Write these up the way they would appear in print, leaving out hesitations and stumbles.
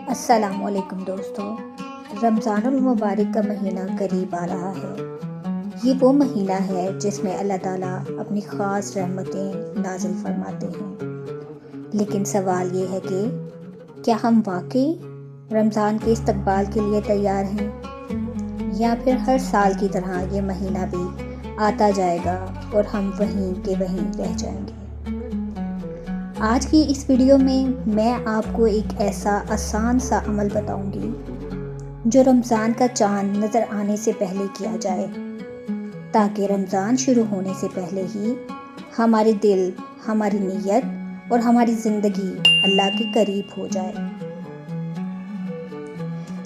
السلام علیکم دوستو، رمضان المبارک کا مہینہ قریب آ رہا ہے۔ یہ وہ مہینہ ہے جس میں اللہ تعالیٰ اپنی خاص رحمتیں نازل فرماتے ہیں۔ لیکن سوال یہ ہے کہ کیا ہم واقعی رمضان کے استقبال کے لیے تیار ہیں، یا پھر ہر سال کی طرح یہ مہینہ بھی آتا جائے گا اور ہم وہیں کے وہیں رہ جائیں گے؟ آج کی اس ویڈیو میں آپ کو ایک ایسا آسان سا عمل بتاؤں گی جو رمضان کا چاند نظر آنے سے پہلے کیا جائے، تاکہ رمضان شروع ہونے سے پہلے ہی ہمارے دل، ہماری نیت اور ہماری زندگی اللہ کے قریب ہو جائے۔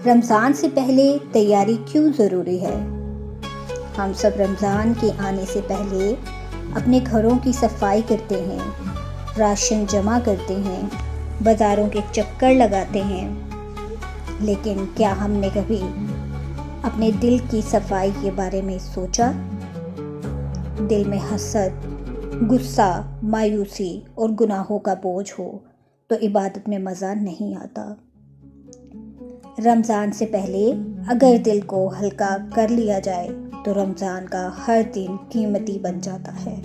رمضان سے پہلے تیاری کیوں ضروری ہے؟ ہم سب رمضان کے آنے سے پہلے اپنے گھروں کی صفائی کرتے ہیں، راشن جمع کرتے ہیں، بازاروں کے چکر لگاتے ہیں، لیکن کیا ہم نے کبھی اپنے دل کی صفائی کے بارے میں سوچا؟ دل میں حسد، غصہ، مایوسی اور گناہوں کا بوجھ ہو تو عبادت میں مزہ نہیں آتا۔ رمضان سے پہلے اگر دل کو ہلکا کر لیا جائے تو رمضان کا ہر دن قیمتی بن جاتا ہے۔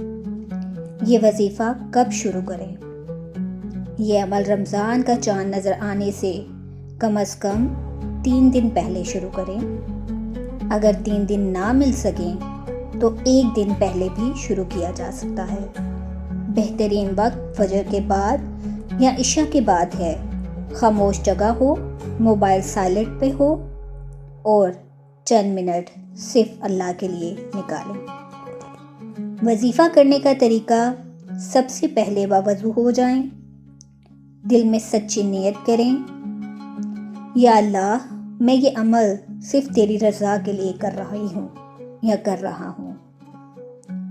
یہ وظیفہ کب شروع کریں؟ یہ عمل رمضان کا چاند نظر آنے سے کم از کم 3 دن پہلے شروع کریں۔ اگر 3 دن نہ مل سکیں تو 1 دن پہلے بھی شروع کیا جا سکتا ہے۔ بہترین وقت فجر کے بعد یا عشاء کے بعد ہے۔ خاموش جگہ ہو، موبائل سائلنٹ پہ ہو اور چند منٹ صرف اللہ کے لیے نکالیں۔ وظیفہ کرنے کا طریقہ: سب سے پہلے باوضو ہو جائیں، دل میں سچی نیت کریں، یا اللہ، میں یہ عمل صرف تیری رضا کے لیے کر رہی ہوں یا کر رہا ہوں۔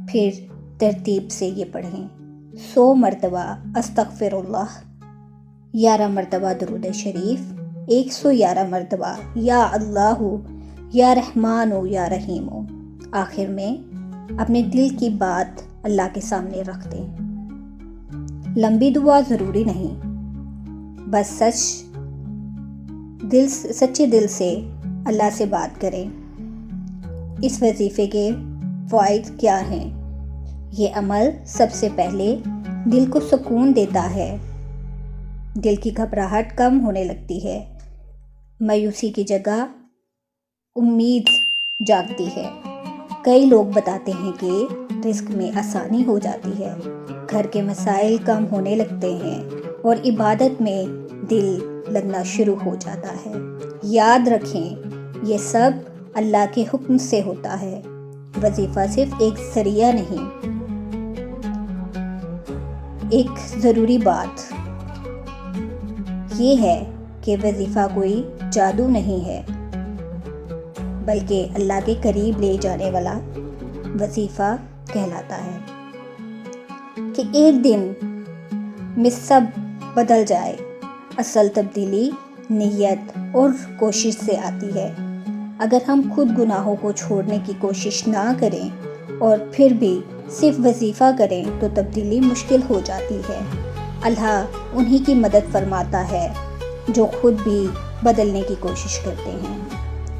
پھر ترتیب سے یہ پڑھیں: 100 مرتبہ استغفر اللہ، 11 مرتبہ درود شریف، 111 مرتبہ یا اللہ یا رحمان یا رحیم۔ آخر میں اپنے دل کی بات اللہ کے سامنے رکھ دیں۔ لمبی دعا ضروری نہیں، بس سچے دل سے اللہ سے بات کریں۔ اس وظیفے کے فوائد کیا ہیں؟ یہ عمل سب سے پہلے دل کو سکون دیتا ہے۔ دل کی گھبراہٹ کم ہونے لگتی ہے، مایوسی کی جگہ امید جاگتی ہے۔ کئی لوگ بتاتے ہیں کہ رزق میں آسانی ہو جاتی ہے، گھر کے مسائل کم ہونے لگتے ہیں اور عبادت میں دل لگنا شروع ہو جاتا ہے۔ یاد رکھیں، یہ سب اللہ کے حکم سے ہوتا ہے۔ وظیفہ صرف ایک ذریعہ نہیں۔ ایک ضروری بات یہ ہے کہ وظیفہ کوئی جادو نہیں ہے، بلکہ اللہ کے قریب لے جانے والا وظیفہ کہلاتا ہے۔ کہ ایک دن میں سب بدل جائے۔ اصل تبدیلی نیت اور کوشش سے آتی ہے۔ اگر ہم خود گناہوں کو چھوڑنے کی کوشش نہ کریں اور پھر بھی صرف وظیفہ کریں تو تبدیلی مشکل ہو جاتی ہے۔ اللہ انہی کی مدد فرماتا ہے جو خود بھی بدلنے کی کوشش کرتے ہیں۔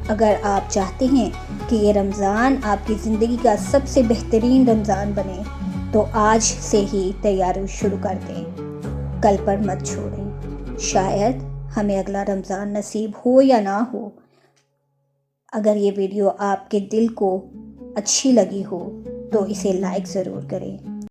اگر آپ چاہتے ہیں کہ یہ رمضان آپ کی زندگی کا سب سے بہترین رمضان بنے تو آج سے ہی تیاری شروع کر دیں، کل پر مت چھوڑیں۔ شاید ہمیں اگلا رمضان نصیب ہو یا نہ ہو۔ اگر یہ ویڈیو آپ کے دل کو اچھی لگی ہو تو اسے لائک ضرور کریں۔